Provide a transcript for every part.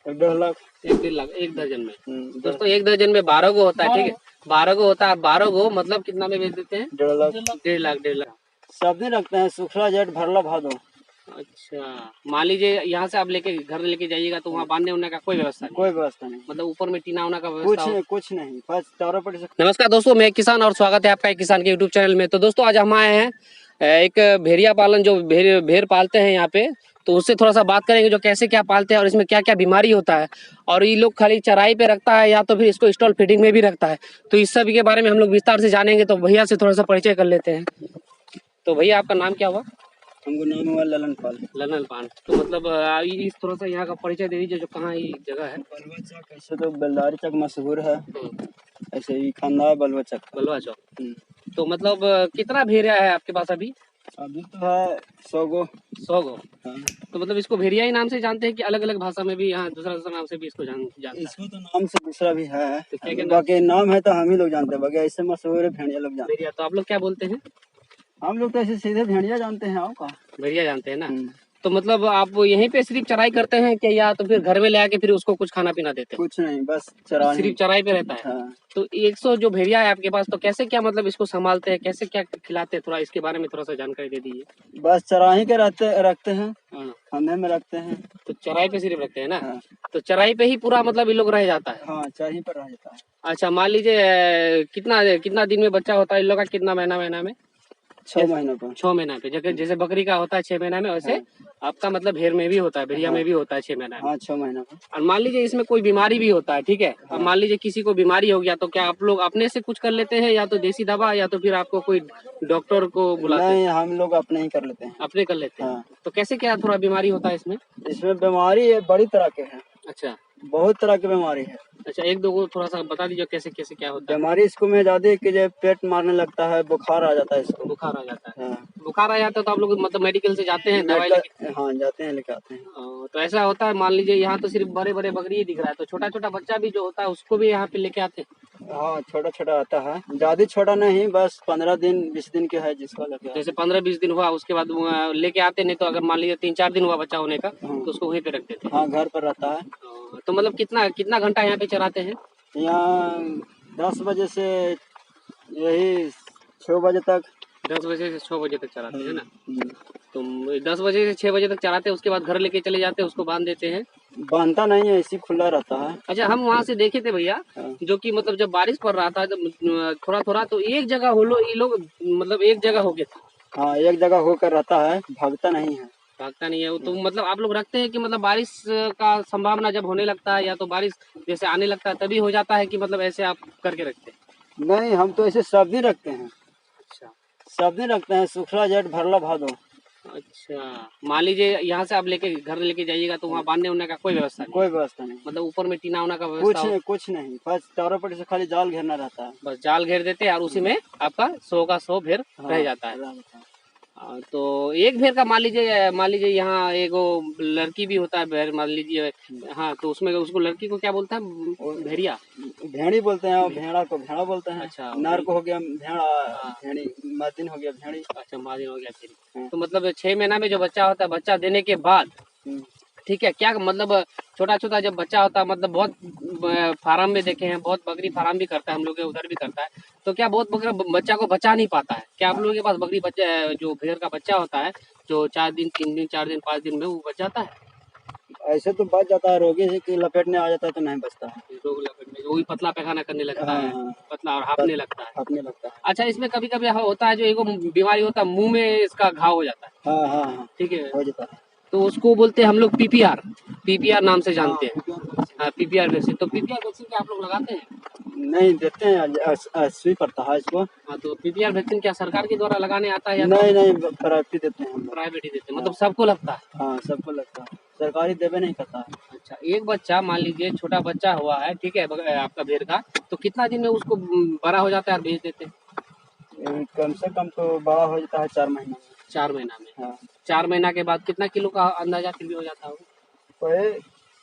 1.5 लाख। 1-1.5 लाख एक दर्जन में। दोस्तों 1 दर्जन में 12 गो होता है, ठीक है। 12 गो होता है, 12 गो मतलब कितना में बेच देते हैं? 1.5 लाख। 1.5 लाख। सब दिन रखते हैं, शुक्ला जेठ भरला भादो। अच्छा, मान लीजिए यहाँ से आप लेके घर लेके जाइएगा तो वहाँ बांधने उड़ने का कोई व्यवस्था नहीं? कोई व्यवस्था नहीं, मतलब ऊपर में टीना उना का कुछ व्यवस्था नहीं, कुछ नहीं, बस चारों पर से। नमस्कार दोस्तों, मैं किसान और स्वागत है आपका एक किसान के यूट्यूब चैनल में। तो दोस्तों आज हम आए हैं एक भेड़िया पालन, जो भेड़ पालते हैं यहाँ पे, तो उससे थोड़ा सा बात करेंगे जो कैसे क्या पालते हैं और इसमें क्या क्या बीमारी होता है, और ये लोग खाली चराई पे रखता है या तो फिर इसको स्टॉल फीडिंग में भी रखता है। तो इस सब के बारे में हम लोग विस्तार से जानेंगे। तो भैया से थोड़ा सा परिचय कर लेते हैं। तो भैया आपका नाम क्या हुआ? हमको नाम हुआ ललन पाल। ललन पान। तो मतलब इस थोड़ा सा यहाँ का परिचय दे दीजिए, जो कहाँ ये जगह है। बलवा चक, ऐसे तो बेलदारी चक मशहूर है, ऐसे ही खानदार है बलवा चक। बलवा चौक। तो मतलब कितना भेड़िया है आपके पास अभी? अभी तो है 100 गो। 100 गो। हाँ। तो मतलब इसको भेड़िया ही नाम से जानते हैं कि अलग अलग भाषा में भी यहाँ दूसरा दूसरा नाम से भी इसको जानते हैं? इसको तो नाम से दूसरा भी है, तो क्या क्या बाकी नाम है तो हम ही लोग जानते हैं, बाकी ऐसे मशहूर है भेड़िया लोग जानते भेड़िया। तो आप लोग क्या बोलते हैं? हैं। हम लोग तो ऐसे सीधे भेड़िया जानते हैं, आओ का। भेड़िया जानते हैं ना। तो मतलब आप यहीं पे सिर्फ चराई करते हैं क्या, या तो फिर घर में ले आके फिर उसको कुछ खाना पीना देते हैं? कुछ नहीं, बस चराई। सिर्फ चराई पे रहता है। हाँ। तो 100 जो भेड़िया है आपके पास, तो कैसे क्या मतलब इसको संभालते हैं, कैसे क्या खिलाते हैं, थोड़ा इसके बारे में थोड़ा सा जानकारी दे दीजिए। बस चराही के रखते हैं, हाँ। खाने में रखते हैं। तो चराई पे सिर्फ रखते हैं ना। हाँ। तो चराई पे ही पूरा मतलब ये लोग रह जाता है? हाँ, चराही पर रह जाता है। अच्छा, मान लीजिए कितना कितना दिन में बच्चा होता है इन लोग का, कितना महीना में? 6 महीनों पर। 6 महीना पे, जैसे बकरी का होता है 6 महीना में, वैसे आपका मतलब भेड़ में भी होता है, भेड़िया में भी होता है 6 महीना में। हाँ, 6 महीना पर। और मान लीजिए इसमें कोई बीमारी भी होता है, ठीक है। और मान लीजिए किसी को बीमारी हो गया, तो क्या आप लोग अपने से कुछ कर लेते हैं, या तो देसी दवा, या तो फिर आपको कोई डॉक्टर को बुलाते हैं? नहीं, हम लोग अपने ही कर लेते हैं। अपने कर लेते हैं। हाँ। तो कैसे क्या थोड़ा बीमारी होता है इसमें? इसमें बीमारी है, बड़ी तरह के है, अच्छा बहुत तरह की बीमारी है। अच्छा, एक दो को थोड़ा सा बता दीजिए कैसे कैसे क्या होता है। बीमारी इसको में ज्यादा कि जब पेट मारने लगता है, बुखार आ जाता है इसको। बुखार आ जाता है। हाँ। बुखार आ जाता है तो आप लोग मतलब मेडिकल से जाते हैं दवाई लेके? हाँ, जाते हैं, लेके आते हैं। तो ऐसा होता है, मान लीजिए यहाँ तो सिर्फ बड़े बड़े बकरी ही दिख रहा है, तो छोटा छोटा बच्चा भी जो होता है उसको भी यहाँ पे लेके आते हैं? हाँ, छोटा छोटा आता है, ज्यादा छोटा नहीं, बस 15 दिन 20 दिन के है जिसको लगे। जैसे 15-20 दिन हुआ उसके बाद लेके आते, नहीं तो अगर मान लीजिए 3-4 दिन हुआ बच्चा होने का, तो उसको वहीं पे रख देते हैं? हाँ, घर पर रहता है। तो मतलब कितना कितना घंटा यहाँ पे चराते हैं? यहाँ 10 बजे से यही 6 बजे तक। 10 बजे से 6 बजे तक चराते हैं ना। तो 10 बजे से 6 बजे तक चराते हैं, उसके बाद घर लेके चले जाते हैं, उसको बांध देते हैं? बांधता नहीं है, ऐसी खुला रहता है। अच्छा, हम वहाँ से देखे थे भैया, जो कि मतलब जब बारिश पड़ रहा था जब थोड़ा थोड़ा, तो एक जगह ये लोग मतलब एक जगह हो गया था। हाँ, एक जगह होकर रहता है, भागता नहीं है। भागता नहीं है वो। तो मतलब आप लोग रखते हैं कि मतलब बारिश का संभावना जब होने लगता है, या तो बारिश जैसे आने लगता है तभी हो जाता है, कि मतलब ऐसे आप करके रखते हैं? नहीं, हम तो ऐसे सब दिन रखते हैं। अच्छा सब दिन रखते हैं, शुक्ला जेठ भरला भादो। अच्छा, मान लीजिए यहाँ से आप लेके घर लेके जाइएगा तो वहाँ बांधने उड़ने का कोई व्यवस्था नहीं? कोई व्यवस्था नहीं, मतलब ऊपर में टीना उना का कुछ व्यवस्था नहीं, कुछ नहीं, बस चारों पर से खाली जाल घेरना रहता है। बस जाल घेर देते हैं और उसी में आपका 100 का 100 भेड़ रह जाता है। रह जाता है। तो एक भेड़ का मान लीजिए यहाँ एक लड़की भी होता है भेड़, मान लीजिए। हाँ, तो उसमें उसको लड़की को क्या बोलता है? भेड़िया? भेड़ी बोलते हैं, और भेड़ा को भेड़ा बोलते हैं। अच्छा, नर को हो गया भेड़ा, भेड़ी, मर्दिन हो गया भेड़ी। अच्छा, मादिन हो गया भेड़ी। तो मतलब 6 महीना में जो बच्चा होता है, बच्चा देने के बाद, ठीक है, क्या मतलब छोटा छोटा जब बच्चा होता है, मतलब बहुत फार्म में देखे हैं, बहुत बकरी फार्म भी करता है, हम लोग के उधर भी करता है, तो क्या बहुत बच्चा को बचा नहीं पाता है क्या? आप लोगों के पास बकरी बच्चा जो भेड़ का बच्चा होता है, जो 4 दिन 3 दिन 4 दिन 5 दिन में वो बच जाता है? ऐसे तो बच जाता है, रोगी से की लपेट में आ जाता है तो नहीं बचता है। रोग लगने वही पतला पैखाना करने लगता है, हाँ, पतला, और हाँफने लगता है। अपने लगता है। अच्छा, इसमें कभी कभी होता है जो एगो बीमारी होता है, मुंह में इसका घाव हो जाता है, हाँ हाँ हाँ, ठीक है। हो जाता है। तो उसको बोलते हैं हम लोग पीपीआर, पीपीआर नाम से जानते हैं। हाँ, पीपीआर वैक्सीन। तो पीपीआर वैक्सीन क्या आप लोग लगाते हैं? नहीं, देते हैं, सुई पड़ता है इसको। हाँ, तो पीपीआर वैक्सीन क्या सरकार के द्वारा लगाने आता है, या नहीं नहीं, प्राइवेट देते हैं हम लोग। प्राइवेट ही देते हैं? मतलब सबको लगता है? हाँ, सबको लगता है, सरकारी देवे नहीं करता है। अच्छा, एक बच्चा मान लीजिए छोटा बच्चा हुआ है, ठीक है, आपका भेड़ का, तो कितना दिन में उसको बड़ा हो जाता है और बेच देते हैं? कम से कम तो बड़ा हो जाता है 4 महीना में। 4 महीना में? हाँ। 4 महीना के बाद कितना किलो का अंदाजा फिर भी हो जाता है? कोई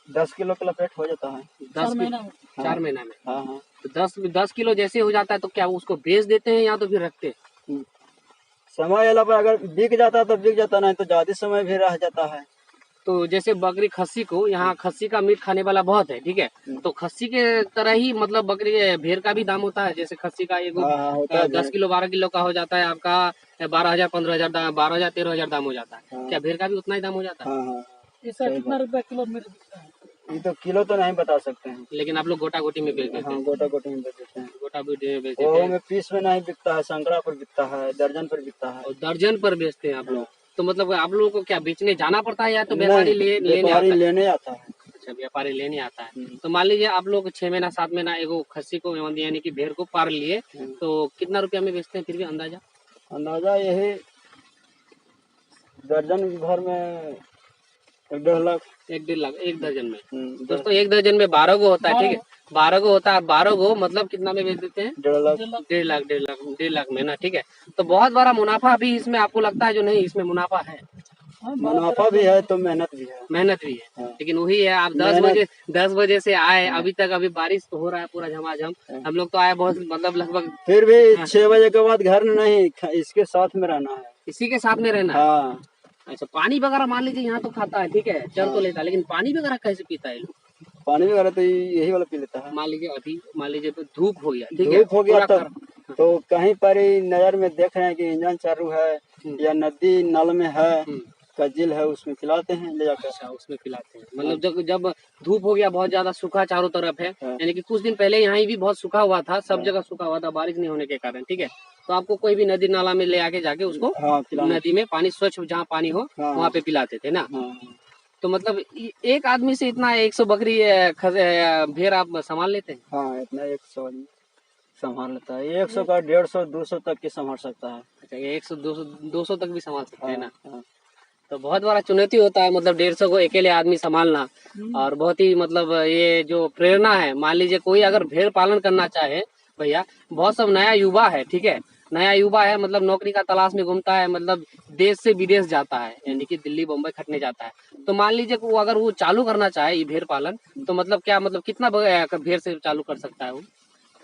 10 किलो का लपेट हो जाता है। 10 महीना में? 4 महीना में? हाँ हाँ। तो 10 किलो जैसे हो जाता है तो क्या उसको बेच देते हैं या तो फिर रखते हैं? समय अला पर अगर बिक जाता है तो बिक जाता, नहीं तो ज्यादा समय भी रह जाता है। तो जैसे बकरी खस्सी को यहाँ खस्सी का मीट खाने वाला बहुत है, ठीक है। तो खस्सी के तरह ही मतलब बकरी भेड़ का भी दाम होता है। जैसे खस्सी का एक हाँ होता है 10 किलो 12 किलो का हो जाता है आपका 12,000 15,000 12,000 13,000 दाम हो जाता है। हाँ। क्या भेड़ का भी उतना ही दाम हो जाता है? हाँ हाँ इसका कितना रुपया किलो मीट बिकता है? ये तो किलो तो नहीं बता सकते हैं। लेकिन आप लोग गोटा गोटी में बेच देते हाँ हैं। गोटा गोटी में बेच देते हैं। गोटा गोटी में बेच देते वो हैं में पीस में नहीं बिकता है, सैकड़ा पर बिकता है, दर्जन पर बिकता है। और दर्जन पर बेचते हैं आप लोग। तो मतलब आप लोगों को क्या बेचने जाना पड़ता है या तो नहीं, व्यापारी लेने आता व्यापारी है? लेने आता है। अच्छा, व्यापारी लेने आता है। तो मान लीजिए आप लोग 6 महीना 7 महीना एगो खस्सी को यानी कि भेड़ को पार लिए, तो कितना रुपया में बेचते हैं फिर भी अंदाजा? अंदाजा यही दर्जन भर में 1-1.5 लाख। 1-1.5 लाख एक दर्जन में। दस दोस्तों एक दर्जन में 12 गो होता है, ठीक है। 12 गो होता है, 12 गो मतलब कितना में बेच देते हैं? 1.5 लाख। 1.5 लाख में ना, ठीक है। तो बहुत बड़ा मुनाफा भी इसमें आपको लगता है जो नहीं इसमें मुनाफा है? मुनाफा भी है तो मेहनत भी है। मेहनत भी है, हाँ। लेकिन वही है आप 10 बजे से आए अभी तक, अभी बारिश तो हो रहा है पूरा झमाझम। हम लोग तो आए बहुत मतलब लगभग फिर भी 6 बजे के बाद घर नहीं, इसके साथ में रहना है। इसी के साथ में रहना है। हाँ अच्छा, पानी वगैरह मान लीजिए यहाँ तो खाता है, ठीक है, चर तो लेता है, लेकिन पानी वगैरह कैसे पीता है लोग? पानी वगैरह तो यही वाला पी लेता है। मान लीजिए अभी मान लीजिए तो धूप हो गया, ठीक है, धूप हो गया पूरा तो कहीं पर ही नजर में देख रहे हैं कि इंजन चालू है या नदी नल में है, कजिल है, उसमें पिलाते हैं ले जाकर। अच्छा, उसमें पिलाते हैं। मतलब जब धूप हो गया बहुत ज्यादा, सूखा चारों तरफ है, हाँ। यानी कि कुछ दिन पहले यहाँ भी बहुत सूखा हुआ था, सब जगह सूखा हुआ था बारिश नहीं होने के कारण, ठीक है। तो आपको कोई भी नदी नाला में ले आके जाके उसको हाँ, नदी में पानी स्वच्छ जहाँ पानी हो हाँ। वहाँ पे पिलाते थे ना। हाँ। तो मतलब एक आदमी से इतना 100 बकरी भेड़ आप संभाल लेते हैं? हाँ इतना 100 आदमी संभाल लेता है। 100 का 150 200 तक की संभाल सकता है। अच्छा, ये 100 200 तक भी संभाल सकते हैं ना। हाँ। तो बहुत बड़ा चुनौती होता है, मतलब 150 को अकेले आदमी संभालना। और बहुत ही मतलब ये जो प्रेरणा है, मान लीजिए कोई अगर भेड़ पालन करना चाहे भैया, बहुत सब नया युवा है, ठीक है, नया युवा है, मतलब नौकरी का तलाश में घूमता है, मतलब देश से विदेश जाता है, यानी कि दिल्ली बम्बई खटने जाता है। तो मान लीजिए वो अगर वो चालू करना चाहे ये भेड़ पालन, तो मतलब क्या मतलब कितना भेड़ से चालू कर सकता है वो?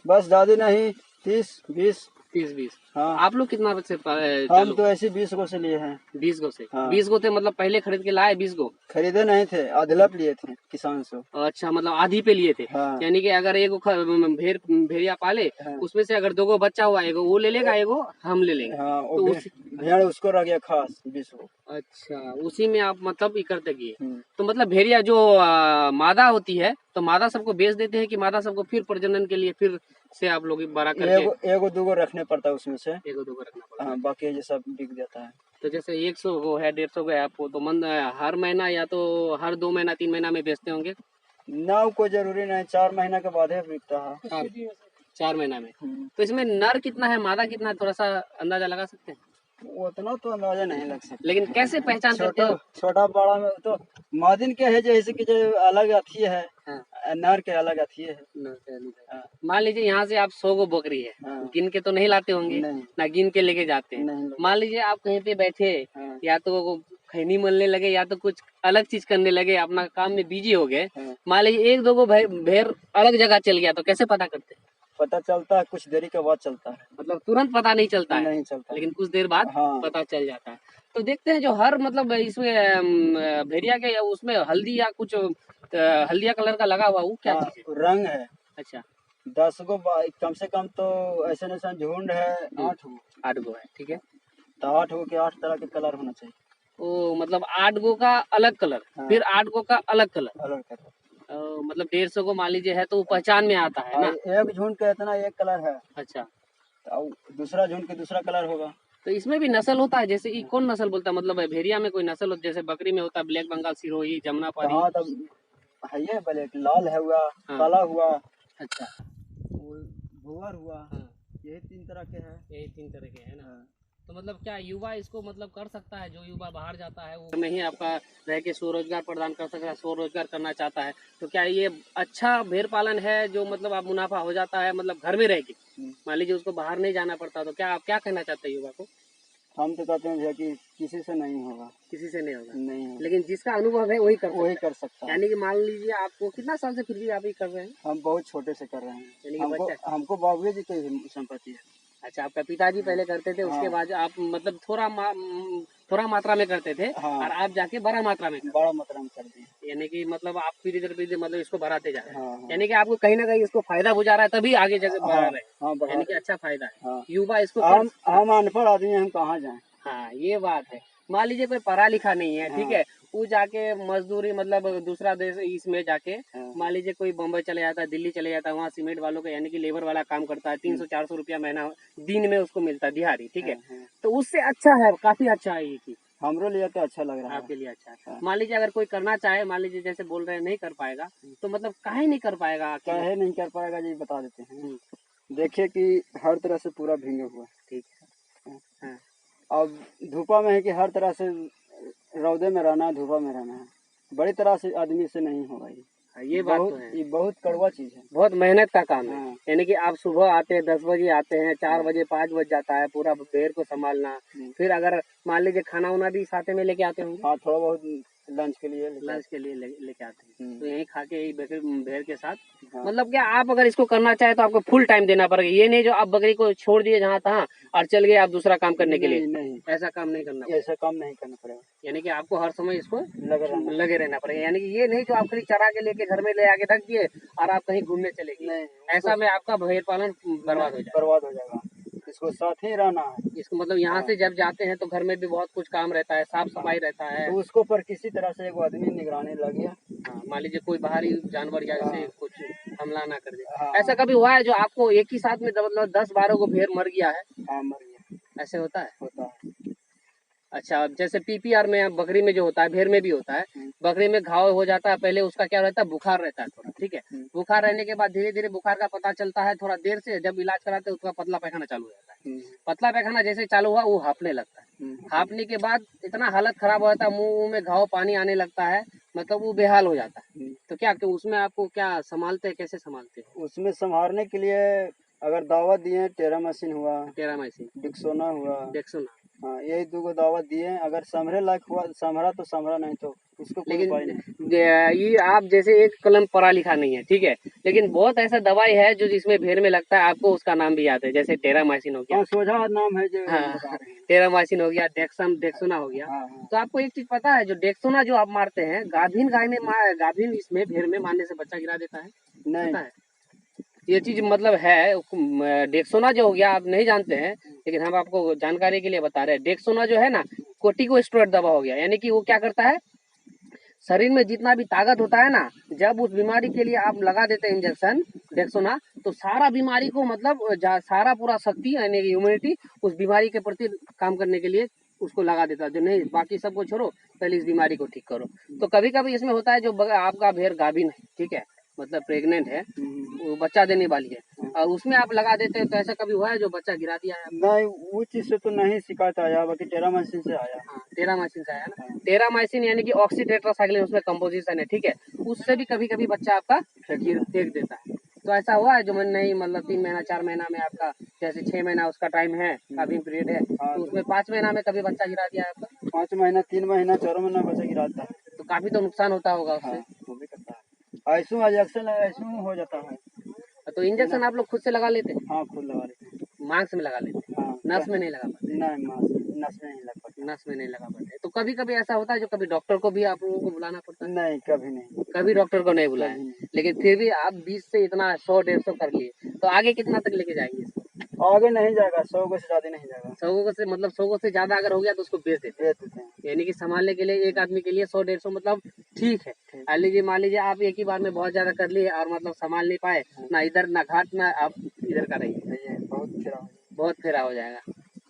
बस ज्यादा नहीं, 30-20। 30-20। हाँ। आप लोग कितना से हम चालू? तो ऐसे 20 गो से लिए हैं। 20 गो से? हाँ। 20 गो थे मतलब पहले खरीद के लाए 20 गो? खरीदे नहीं थे, अधलप लिए थे किसान से। अच्छा, मतलब आधी पे लिए थे। हाँ। यानी कि अगर एगो भेड़िया पाले, हाँ। उसमें से अगर 2 गो बच्चा हुआ, एगो वो ले लेगा, एगो हम ले लेंगे। हाँ, तो भेड़ उसको रह गया खास 20 गो। अच्छा, उसी में आप मतलब इकट्ठे किए। तो मतलब भेड़िया जो मादा होती है, तो मादा सबको बेच देते हैं कि मादा सबको फिर प्रजनन के लिए फिर से आप लोग बड़ा करके? एगो दूगो रखने पड़ता है उसमें से। एगो 2 गो रखना पड़ता है। हाँ, बाकी ये सब बिक जाता है। तो जैसे 100 गो है 150 गो है आपको, तो हर महीना या तो हर 2 महीना 3 महीना में बेचते होंगे? ना कोई जरूरी नहीं, 4 महीना के बाद ही बिकता है। 4 महीना में। तो इसमें नर कितना है मादा कितना है, थोड़ा सा अंदाजा लगा सकते हैं? उतना तो अंदाजा नहीं लग सकता। लेकिन कैसे पहचान करते हो? छोटा बड़ा में तो मादिन के है, जैसे कि जो अलग अथी है, हाँ। नर के अलग अथी है। हाँ। मान लीजिए यहाँ से आप 100 गो बकरी है, हाँ। गिन के तो नहीं लाते होंगे? नहीं। ना गिन के लेके जाते हैं? नहीं। मान लीजिए आप कहीं पे बैठे, हाँ। या तो खैनी मलने लगे या तो कुछ अलग चीज करने लगे, अपना काम में बिजी हो गए, हाँ। मान लीजिए 1-2 गो भेड़ अलग जगह चल गया, तो कैसे पता करते हैं? पता चलता है, कुछ देरी के बाद चलता है। मतलब तुरंत पता नहीं चलता है? नहीं चलता, लेकिन कुछ देर बाद हाँ। पता चल जाता है। तो देखते हैं जो हर मतलब इसमें भेड़िया के उसमें हल्दी या कुछ हल्दिया कलर का लगा हुआ, वो क्या हाँ, चीज है? रंग है। अच्छा, 10 गो कम से कम तो ऐसे ऐसा झुंड है, 8 गो। 8 गो है, ठीक है। तो 8 गो के 8 तरह के कलर होना चाहिए। ओ मतलब 8 गो का अलग कलर, हाँ। फिर 8 गो का अलग कलर। अलग कलर। मतलब 150 को मान लीजिए है तो वो पहचान में आता है ना। एक झुंड का इतना एक कलर है, अच्छा, तो दूसरा झुंड के दूसरा कलर होगा। तो इसमें भी नस्ल होता है, जैसे कि कौन नस्ल बोलता है, मतलब भेड़िया में कोई नस्ल होता है, जैसे बकरी में होता है ब्लैक बंगाल सिरोही जमुनापारी? हाँ, तब है ये ब्लैक, लाल है हुआ, हाँ। काला हुआ, अच्छा, भूअर हुआ। हाँ। यही 3 तरह के हैं। यही 3 तरह के है ना। हाँ। तो मतलब क्या युवा इसको मतलब कर सकता है, जो युवा बाहर जाता है वो में ही आपका रह के स्वरोजगार प्रदान कर सकता है, स्वरोजगार करना चाहता है, तो क्या ये अच्छा भेड़ पालन है जो मतलब आप मुनाफा हो जाता है, मतलब घर में रह के, मान लीजिए उसको बाहर नहीं जाना पड़ता, तो क्या आप क्या कहना चाहते हैं युवा को? हम तो कहते हैं भैया कि किसी से नहीं होगा। किसी से नहीं होगा? नहीं होगा। लेकिन जिसका अनुभव है वही कर सकता है। यानी कि मान लीजिए आपको कितना साल से फिर भी आप ही कर रहे हैं? हम बहुत छोटे से कर रहे हैं। यानी कि हमको बाबू जी की संपत्ति है। अच्छा, आपका पिताजी पहले करते थे, उसके हाँ। बाद आप मतलब थोड़ा मात्रा में करते थे हाँ। और आप जाके बड़ा मात्रा में बड़ा मात्रा में कर दिए। यानी कि मतलब आप पीढ़ी मतलब इसको बढ़ाते जा रहे हैं। हाँ हाँ यानी कि आपको कहीं ना कहीं इसको फायदा बुझा रहा है तभी आगे जगह बढ़ा हाँ रहे हैं। हाँ, बढ़ा यानी कि रहे। अच्छा फायदा है। हाँ, युवा इसको हम अनपढ़ आदमी हैं, हम कहाँ जाएं। हाँ, ये बात है। मान लीजिए कोई पढ़ा लिखा नहीं है, ठीक हाँ। है, वो जाके मजदूरी मतलब दूसरा देश इसमें जाके हाँ। मान लीजिए कोई बम्बई चले जाता है, दिल्ली चले जाता है, वहाँ सीमेंट वालों का यानी कि लेबर वाला काम करता है, 300-400 रुपया महीना दिन में उसको मिलता है दिहाड़ी, ठीक है। हाँ, हाँ। तो उससे अच्छा है, काफी अच्छा है ये चीज। हमरो लिए तो अच्छा लग रहा है। आपके लिए अच्छा है। हाँ। मान लीजिए अगर कोई करना चाहे, मान लीजिए जैसे बोल रहे हैं नहीं कर पाएगा, तो मतलब काहे नहीं कर पाएगा अकेले? काहे नहीं कर पाएगा जी, बता देते हैं। हम्म, देखिए कि हर तरह से पूरा भींगे हुआ है। ठीक है। हाँ, अब धूपा में है कि हर तरह से रौदे में रहना है, धूपा में रहना है। बड़ी तरह से आदमी से नहीं होगा ये। हाँ, ये बात तो है। ये बहुत कड़वा चीज है। बहुत मेहनत का काम है। हाँ। यानी कि आप सुबह आते हैं 10 बजे आते हैं, 4 हाँ। बजे 5 बज जाता है पूरा भेड़ को संभालना। हम्म। फिर अगर मान लीजिए खाना वाना भी साथ में लेके आते होंगे, हाँ, थोड़ा बहुत लंच के लिए लेकर लंच के लिए लेके आते हैं, हम्म। तो यहीं खा के यही भेड़ के साथ हाँ। मतलब क्या आप अगर इसको करना चाहे तो आपको फुल टाइम देना पड़ेगा। ये नहीं जो आप बकरी को छोड़ दिए जहाँ तहाँ और चल गए आप दूसरा काम करने के लिए, नहीं नहीं, ऐसा काम नहीं करना पड़ेगा। ऐसा काम नहीं करना पड़ेगा। यानी कि आपको हर समय इसको लगे रहना पड़ेगा। यानी कि ये नहीं जो आप खाली चरा के लेके घर में ले आके रख दिए और आप कहीं घूमने चले गए, नहीं, ऐसा में आपका भेड़ पालन बर्बाद हो जाएगा। बर्बाद हो जाएगा। इसको साथ ही रहना है। इसको मतलब यहाँ से जब जाते हैं तो घर में भी बहुत कुछ काम रहता है, साफ सफाई रहता है। तो उसको पर किसी तरह से एक आदमी निगरानी लग गया। हाँ, मान लीजिए कोई बाहरी जानवर या हाँ। जैसे कुछ हमला ना कर दे। हाँ। ऐसा कभी हुआ है जो आपको एक ही साथ में मतलब 10-12 को भेड़ मर गया है? हाँ, मर गया। ऐसे होता है? होता है। अच्छा, अब जैसे पीपीआर में बकरी में जो होता है, भेड़ में भी होता है। हम्म। बकरी में घाव हो जाता है, पहले उसका क्या रहता है, बुखार रहता है थोड़ा, ठीक है। हम्म। बुखार रहने के बाद धीरे धीरे बुखार का पता चलता है, थोड़ा देर से जब इलाज कराते हैं उसका पतला पैखाना चालू हो जाता है। पतला पैखाना जैसे चालू हुआ वो हाँफने लगता है। हाँफने के बाद इतना हालत खराब हो जाता है, मुंह में घाव पानी आने लगता है, मतलब वो बेहाल हो जाता है। तो क्या उसमें आपको क्या संभालते हैं, कैसे संभालते हैं? उसमें संभालने के लिए अगर दावा दिए, टेरामाइसिन हुआ, टेरामाइसिन, डिक्सोना हुआ। डेक्सोना। हाँ, यही 2 दावा दिए। अगर संभरे लायक हुआ संभरा तो संभरा, नहीं तो उसको कोई उपाय नहीं। लेकिन ये आप जैसे एक कलम पढ़ा लिखा नहीं है, ठीक है, लेकिन बहुत ऐसा दवाई है जो जिसमें भेड़ में लगता है, आपको उसका नाम भी याद है, जैसे टेरामाइसिन हो गया। हाँ, सोझा नाम है जो हाँ, बता रहे हैं। टेरामाइसिन हो गया, डेक्सोना हो गया। हाँ हाँ। तो आपको एक चीज पता है, जो डेक्सोना जो आप मारते हैं, गाभिन गाय में गाभिन इसमें भेड़ में मारने से बच्चा गिरा देता है, नहीं, पता है? ये चीज मतलब है। डेक्सोना जो हो गया आप नहीं जानते हैं, लेकिन हम आपको जानकारी के लिए बता रहे हैं। डेक्सोना जो है ना, कोर्टिकोस्टेरॉइड दवा हो गया। यानी कि वो क्या करता है, शरीर में जितना भी ताकत होता है ना, जब उस बीमारी के लिए आप लगा देते हैं इंजेक्शन डेक्सोना, तो सारा बीमारी को मतलब सारा पूरा शक्ति यानी कि इम्यूनिटी उस बीमारी के प्रति काम करने के लिए उसको लगा देता है। जो नहीं, बाकी सबको छोड़ो, पहले इस बीमारी को ठीक करो। तो कभी कभी इसमें होता है जो आपका भेड़ गाभिन है, ठीक है, मतलब प्रेग्नेंट है, वो बच्चा देने वाली है, और उसमें आप लगा देते हैं, तो ऐसा कभी हुआ है जो बच्चा गिरा दिया है? नहीं, वो चीज से तो नहीं शिकायत आया, बाकी टेरामाइसिन से आया। हाँ, टेरामाइसिन से आया ना। टेरामाइसिन यानी कि ऑक्सीटेट्रासाइक्लिन उसमें कंपोजिशन है, ठीक है, उससे भी कभी कभी बच्चा आपका फेंक देता है। तो ऐसा हुआ है जो मैं नहीं मतलब 3 महीना 4 महीना में आपका, जैसे 6 महीना उसका टाइम है, अभी पीरियड है, तो उसमें 5 महीना में कभी बच्चा गिरा दिया है आपका? 5 महीना, 3 महीना, 4 महीना बच्चा गिराता है। तो काफी तो नुकसान होता होगा उससे। हाँ, वो भी करता है। ऐसू इंजेक्शन ऐसू हो जाता है। तो इंजेक्शन आप लोग खुद से लगा लेते हैं? हाँ, खुद लगा लेते हैं। मांस में लगा लेते हैं? हाँ, नस में नहीं लगा पाते? नहीं, नस में नहीं लग पाता। नस में नहीं लगा पाते। तो कभी कभी ऐसा होता है जो कभी डॉक्टर को भी आप लोगों को बुलाना पड़ता है? नहीं, कभी नहीं। कभी डॉक्टर को नहीं बुलाया, कभी नहीं। लेकिन फिर भी आप 20 से इतना 100-150 कर लिए, तो आगे कितना तक लेके जाएंगे इसको? आगे नहीं जाएगा, 100 को से ज्यादा नहीं जाएगा। 100 से मतलब 100 से ज्यादा अगर हो गया तो उसको बेच देते हैं। बेच देते हैं। यानी कि संभालने के लिए एक आदमी के लिए 100-150 मतलब ठीक है। मान लीजिए आप एक ही बार में बहुत ज्यादा कर लिए और मतलब संभाल नहीं पाए, ना इधर ना घाट ना आप इधर का रहिए, ये बहुत फेरा हो जाएगा।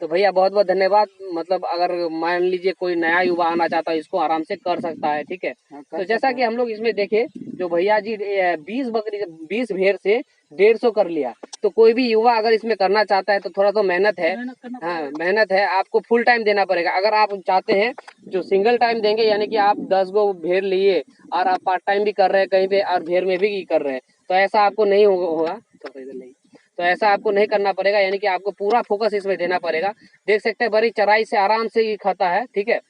तो भैया बहुत बहुत धन्यवाद। मतलब अगर मान लीजिए कोई नया युवा आना चाहता है, इसको आराम से कर सकता है, ठीक है। तो जैसा कि हम लोग इसमें देखे, जो भैया जी 20 भेड़ से 150 कर लिया, तो कोई भी युवा अगर इसमें करना चाहता है तो थोड़ा तो मेहनत है। मेहनत करना हाँ, पड़ेगा। मेहनत है, आपको फुल टाइम देना पड़ेगा। अगर आप चाहते हैं जो सिंगल टाइम देंगे, यानी कि आप 10 गो भेड़ लिए और आप पार्ट टाइम भी कर रहे हैं कहीं पे और भेड़ में भी कर रहे हैं, तो ऐसा आपको नहीं होगा। तो ऐसा आपको नहीं करना पड़ेगा, यानी कि आपको पूरा फोकस इसमें देना पड़ेगा। देख सकते हैं बड़ी चराई से आराम से ये खाता है, ठीक है।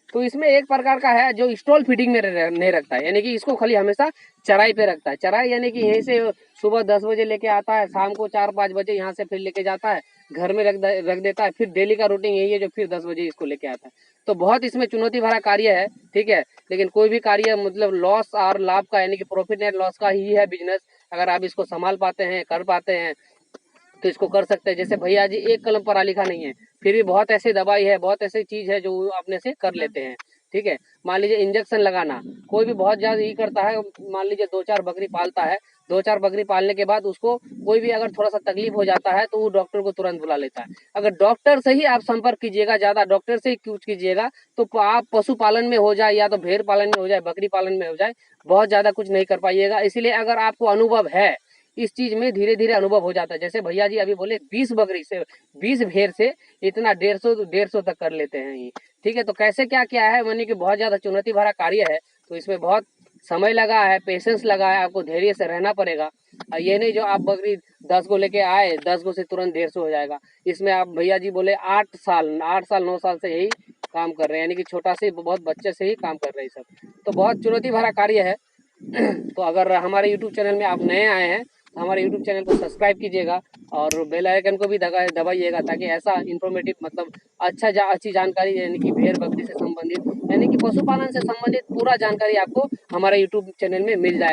तो इसमें एक प्रकार का है जो स्टॉल फीडिंग में नहीं रखता है, यानी कि इसको खाली हमेशा चराई पे रखता है। चराई यानी कि यहीं से सुबह 10 बजे लेके आता है, शाम को 4-5 बजे यहाँ से फिर लेके जाता है, घर में रख देता है, फिर डेली का रूटीन यही है जो फिर 10 बजे इसको लेके आता है। तो बहुत इसमें चुनौती भरा कार्य है, ठीक है। लेकिन कोई भी कार्य मतलब लॉस और लाभ का यानी कि प्रॉफिट एंड लॉस का ही है बिजनेस। अगर आप इसको संभाल पाते हैं, कर पाते हैं तो इसको कर सकते हैं। जैसे भैया जी एक कलम पढ़ा लिखा नहीं है, फिर भी बहुत ऐसी दवाई है, बहुत ऐसी चीज है जो अपने से कर लेते हैं, ठीक है। मान लीजिए इंजेक्शन लगाना, कोई भी बहुत ज्यादा यही करता है। मान लीजिए 2-4 बकरी पालता है, 2-4 बकरी पालने के बाद उसको कोई भी अगर थोड़ा सा तकलीफ हो जाता है तो वो डॉक्टर को तुरंत बुला लेता है। अगर डॉक्टर से ही आप संपर्क कीजिएगा, ज्यादा डॉक्टर से ही कुछ कीजिएगा तो आप पशुपालन में हो जाए या तो भेड़ पालन में हो जाए, बकरी पालन में हो जाए, बहुत ज्यादा कुछ नहीं कर पाइएगा। इसीलिए अगर आपको अनुभव है इस चीज में, धीरे धीरे अनुभव हो जाता है। जैसे भैया जी अभी बोले 20 बकरी से, 20 भेड़ से इतना 150 तक कर लेते हैं ये, ठीक है। तो कैसे क्या क्या है, मानी कि बहुत ज्यादा चुनौती भरा कार्य है। तो इसमें बहुत समय लगा है, पेशेंस लगा है, आपको धैर्य से रहना पड़ेगा। ये नहीं जो आप बकरी 10 को लेके आए, 10 को से तुरंत 150 हो जाएगा। इसमें आप भैया जी बोले 8 साल 9 साल से यही काम कर रहे हैं, यानी कि छोटा से बहुत बच्चे से ही काम कर रहे हैं सब। तो बहुत चुनौती भरा कार्य है। तो अगर हमारे YouTube चैनल में आप नए आए हैं तो हमारे YouTube चैनल को सब्सक्राइब कीजिएगा और बेल आइकन को भी दबाइएगा, ताकि ऐसा इन्फॉर्मेटिव मतलब अच्छी जानकारी यानी कि भेड़ बकरी से संबंधित यानी कि पशुपालन से संबंधित पूरा जानकारी आपको हमारे YouTube चैनल में मिल जाए।